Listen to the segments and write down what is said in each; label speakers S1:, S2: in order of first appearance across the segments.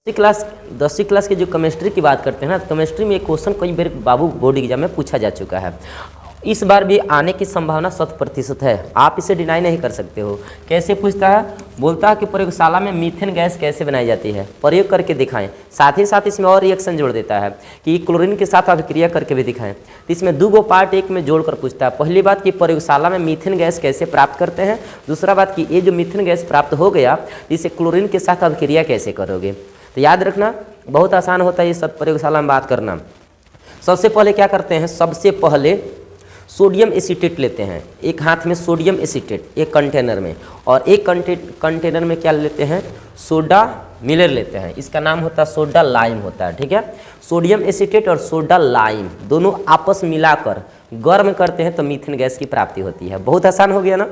S1: दसवीं क्लास की जो केमिस्ट्री की बात करते हैं ना, केमिस्ट्री में एक क्वेश्चन कई बार बाबू बोर्ड एग्जाम में पूछा जा चुका है। इस बार भी आने की संभावना 100% है, आप इसे डिनाई नहीं कर सकते हो। कैसे पूछता है? बोलता है कि प्रयोगशाला में मीथेन गैस कैसे बनाई जाती है, प्रयोग करके दिखाएं। साथ ही साथ इसमें और रिएक्शन जोड़ देता है कि क्लोरीन के साथ अभिक्रिया करके भी दिखाएं। तो इसमें दो पार्ट एक में जोड़कर पूछता है। पहली बात कि प्रयोगशाला में मीथेन गैस कैसे प्राप्त करते हैं, दूसरा बात कि ये जो मीथेन गैस प्राप्त हो गया इसे क्लोरीन के साथ अभिक्रिया कैसे करोगे। तो याद रखना बहुत आसान होता है ये सब प्रयोगशाला में बात करना। सबसे पहले क्या करते हैं, सबसे पहले सोडियम एसीटेट लेते हैं। एक हाथ में सोडियम एसीटेट एक कंटेनर में, और एक कंटेनर में क्या लेते हैं, सोडा मिलर लेते हैं। इसका नाम होता है सोडा लाइम होता है, ठीक है। सोडियम एसीटेट और सोडा लाइम दोनों आपस मिलाकर गर्म करते हैं तो मीथेन गैस की प्राप्ति होती है। बहुत आसान हो गया ना।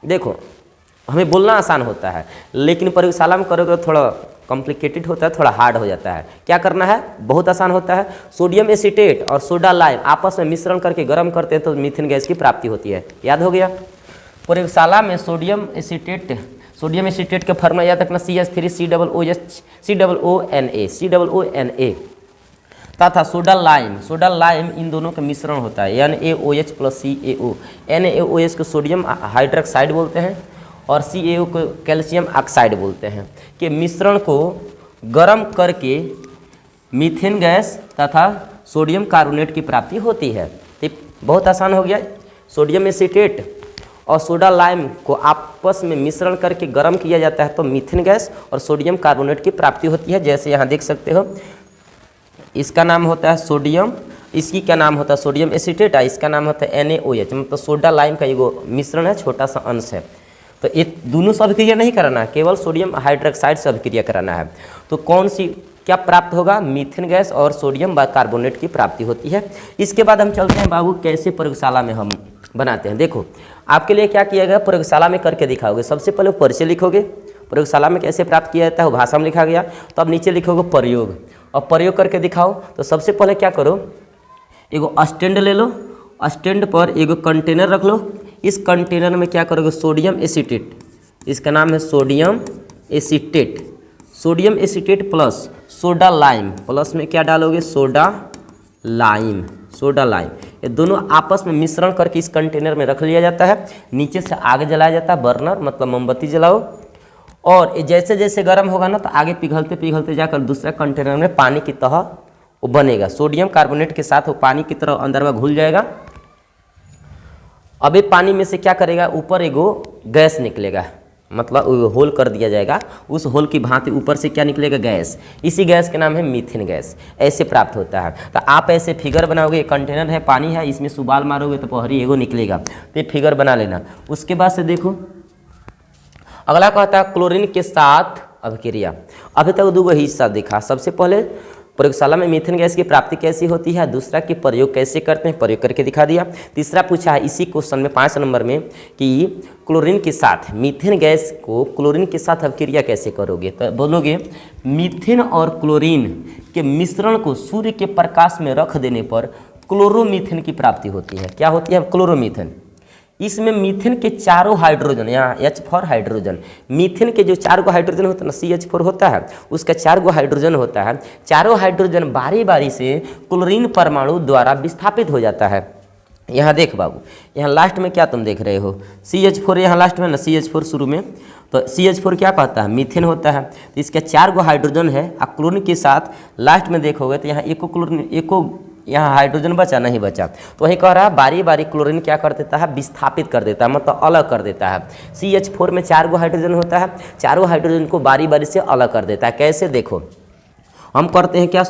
S1: देखो हमें बोलना आसान होता है लेकिन प्रयोगशाला में करोगे तो थोड़ा कॉम्प्लिकेटेड होता है, थोड़ा हार्ड हो जाता है। क्या करना है, बहुत आसान होता है। सोडियम एसीटेट और सोडा लाइम आपस में मिश्रण करके गर्म करते हैं तो मीथेन गैस की प्राप्ति होती है। याद हो गया। प्रयोगशाला में सोडियम एसीटेट का फॉर्मूला याद रखना CH3COONA तथा सोडा लाइम इन दोनों का मिश्रण होता है NaOH + CaO। NaOH को सोडियम हाइड्रोक्साइड बोलते हैं और CaO को कैल्शियम ऑक्साइड बोलते हैं। कि मिश्रण को गर्म करके मीथेन गैस तथा सोडियम कार्बोनेट की प्राप्ति होती है। तो बहुत आसान हो गया। सोडियम एसीटेट और सोडा लाइम को आपस में मिश्रण करके गर्म किया जाता है तो मीथेन गैस और सोडियम कार्बोनेट की प्राप्ति होती है। जैसे यहाँ देख सकते हो, इसका नाम होता है सोडियम, इसकी क्या नाम होता है सोडियम एसीटेट, इसका नाम होता है NaOH, मतलब सोडा लाइम का एगो मिश्रण है, छोटा सा अंश है। तो ये दोनों से अभिक्रिया नहीं कराना है, केवल सोडियम हाइड्रोक्साइड से अभिक्रिया कराना है। तो कौन सी क्या प्राप्त होगा, मीथेन गैस और सोडियम कार्बोनेट की प्राप्ति होती है। इसके बाद हम चलते हैं बाबू कैसे प्रयोगशाला में हम बनाते हैं। देखो आपके लिए क्या किया गया, प्रयोगशाला में करके दिखाओगे। सबसे पहले परिचय लिखोगे, प्रयोगशाला में कैसे प्राप्त किया जाता है वो भाषा में लिखा गया। तो अब नीचे लिखोगे प्रयोग, और प्रयोग करके दिखाओ। तो सबसे पहले क्या करो, एगो स्टैंड ले लो, स्टैंड पर एगो कंटेनर रख लो। इस कंटेनर में क्या करोगे, सोडियम एसीटेट, इसका नाम है sodium acetate plus soda lime, plus में क्या डालोगे, सोडा लाइम। ये दोनों आपस में मिश्रण करके इस कंटेनर में रख लिया जाता है। नीचे से आग जलाया जाता है, बर्नर मतलब मोमबत्ती जलाओ, और जैसे जैसे गर्म होगा ना तो आगे पिघलते पिघलते जाकर दूसरा कंटेनर में पानी की तरह वो बनेगा। सोडियम कार्बोनेट के साथ वो पानी की तरह अंदर में घुल जाएगा। अब ये पानी में से क्या करेगा, ऊपर एगो गैस निकलेगा, मतलब होल कर दिया जाएगा। उस होल की भांति ऊपर से क्या निकलेगा, गैस। इसी गैस के नाम है मीथेन गैस। ऐसे प्राप्त होता है। तो आप ऐसे फिगर बनाओगे, कंटेनर है, पानी है, इसमें सुबाल मारोगे तो पहरी एगो निकलेगा। तो ये फिगर बना लेना। उसके बाद से देखो अगला कहता है क्लोरीन के साथ अभिक्रिया। अभी तक दो हिस्सा देखा। सबसे पहले प्रयोगशाला में मीथेन गैस की प्राप्ति कैसी होती है, दूसरा कि प्रयोग कैसे करते हैं, प्रयोग करके दिखा दिया। तीसरा पूछा है इसी क्वेश्चन में 5 नंबर में कि क्लोरीन के साथ मीथेन गैस को क्लोरीन के साथ अभिक्रिया कैसे करोगे। तो बोलोगे मीथेन और क्लोरीन के मिश्रण को सूर्य के प्रकाश में रख देने पर क्लोरोमीथेन की प्राप्ति होती है। क्या होती है, क्लोरोमीथेन। इसमें मीथेन के चारों हाइड्रोजन, यहाँ H फॉर हाइड्रोजन, मीथेन के जो 4 गो हाइड्रोजन होता है ना, CH4 होता है, उसका 4 गो हाइड्रोजन होता है। चारों हाइड्रोजन बारी बारी से क्लोरीन परमाणु द्वारा विस्थापित हो जाता है। यहाँ देख बाबू, यहाँ लास्ट में क्या तुम देख रहे हो, CH4 यहाँ लास्ट में ना, CH4 शुरू में। तो CH4 क्या कहता है, मीथेन होता है। तो इसके 4 गो हाइड्रोजन है, और क्लोरीन के साथ लास्ट में देखोगे तो यहाँ एको यहाँ हाइड्रोजन बचा नहीं बचा। तो वही कह रहा है बारी बारी क्लोरीन क्या कर देता है, विस्थापित कर देता है, मतलब अलग कर देता है। CH4 में 4 गो हाइड्रोजन होता है, चारों हाइड्रोजन को बारी बारी से अलग कर देता है। कैसे, देखो हम करते हैं क्या,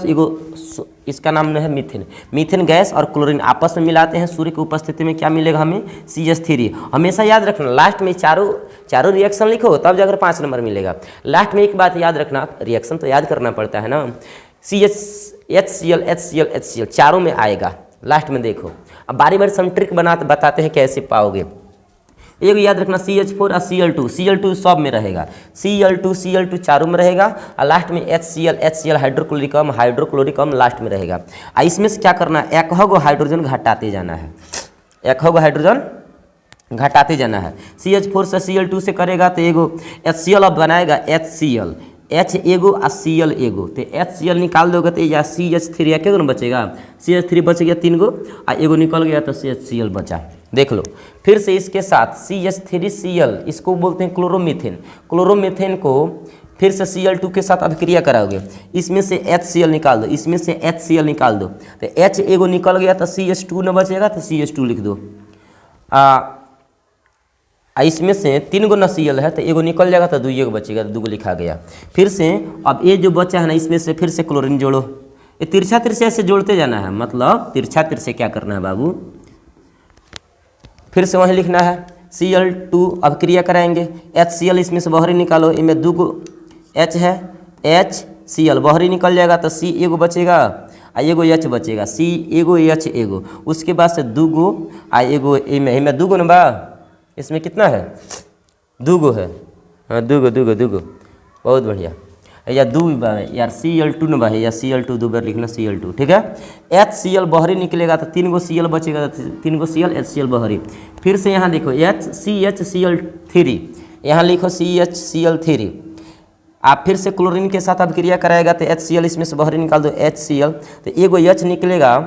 S1: इसका नाम है मीथेन गैस और क्लोरीन आपस में मिलाते हैं। सूर्य की उपस्थिति में क्या मिलेगा हमें, CH3। हमेशा याद रखना लास्ट में चारों रिएक्शन लिखो तब जाकर 5 नंबर मिलेगा। लास्ट में एक बात याद रखना, रिएक्शन तो याद करना पड़ता है ना, HCl चारों में आएगा। लास्ट में देखो अब बारी बारी हम ट्रिक बताते हैं कैसे पाओगे। एक याद रखना CH4 और Cl2 सब में रहेगा। Cl2 चारों में रहेगा, और लास्ट में HCl हाइड्रोक्लोरिक अम्ल लास्ट में रहेगा। इसमें से क्या करना है, एक गो हाइड्रोजन घटाते जाना है, एक गो हाइड्रोजन घटाते जाना है। CH4 से Cl2 से करेगा तो एगो HCl अब बनाएगा HCl, H एगो और Cl एगो, तो HCl निकाल दोगे तो या CH3 या क्या बचेगा, CH3 बच गया 3 गो और एगो निकल गया तो CHCl बचा। देख लो फिर से इसके साथ CH3Cl, इसको बोलते हैं क्लोरोमीथेन। क्लोरोमीथेन को फिर से Cl2 के साथ अभिक्रिया कराओगे, इसमें से HCl निकाल दो, इसमें से HCl निकाल दो, तो H एगो निकल गया तो CH2 न बचेगा तो CH2 लिख दो। इसमें से 3 गो Cl है तो एगो निकल जाएगा तो 2 एगो बचेगा, तो 2 गो लिखा गया। फिर से अब ये जो बचा है ना, इसमें से फिर से क्लोरीन जोड़ो, ये तिरछा तिरछा से जोड़ते जाना है, मतलब तिरछा तिरछे क्या करना है बाबू, फिर से वहीं लिखना है Cl2 अभिक्रिया कराएंगे, HCl इसमें से बाहरी निकालो, इनमें 2 गो H है, HCl बाहरी निकल जाएगा तो C एगो बचेगा आ एगो H बचेगा, C एगो H एगो, उसके बाद से 2 गो आ एगो, इनमें 2 गो न बा, इसमें कितना है 2 गो है, हाँ 2 गो, बहुत बढ़िया। या 2 बा यार, Cl2 न बा है, या Cl2 2 बार लिखना Cl2, ठीक है। HCl बाहरी निकलेगा तो 3 गो Cl बचेगा, 3 गो Cl HCl बाहरी। फिर से यहाँ देखो CHCl3, यहाँ लिखो CHCl3, आप फिर से क्लोरीन के साथ अभिक्रिया कराएगा तो HCl इसमें से बाहरी निकाल दो HCl, तो एगो H निकलेगा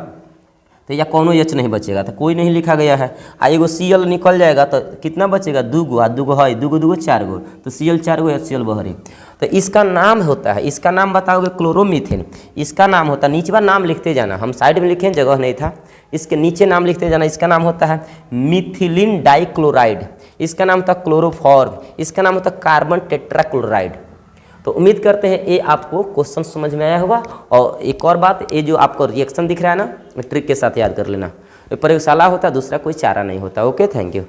S1: तो या कोनो H नहीं बचेगा, तो कोई नहीं लिखा गया है, आ एगो Cl निकल जाएगा तो कितना बचेगा 2 गो, आ 2 गो है, 2 गो 4 गो, तो Cl 4 गो HCl बाहरी। तो इसका नाम होता है, इसका नाम बताओगे क्लोरोमीथेन, इसका नाम होता है, नीचे नाम लिखते जाना, हम साइड में लिखे जगह नहीं था, इसके नीचे नाम लिखते जाना। इसका नाम होता है मिथिलीन डाइक्लोराइड, इसका नाम होता है क्लोरोफॉर्म, इसका नाम होता है कार्बन टेट्राक्लोराइड। तो उम्मीद करते हैं ये आपको क्वेश्चन समझ में आया होगा। और एक और बात, ये जो आपको रिएक्शन दिख रहा है ना, ट्रिक के साथ याद कर लेना, प्रयोगशाला होता है, दूसरा कोई चारा नहीं होता। Okay, thank you.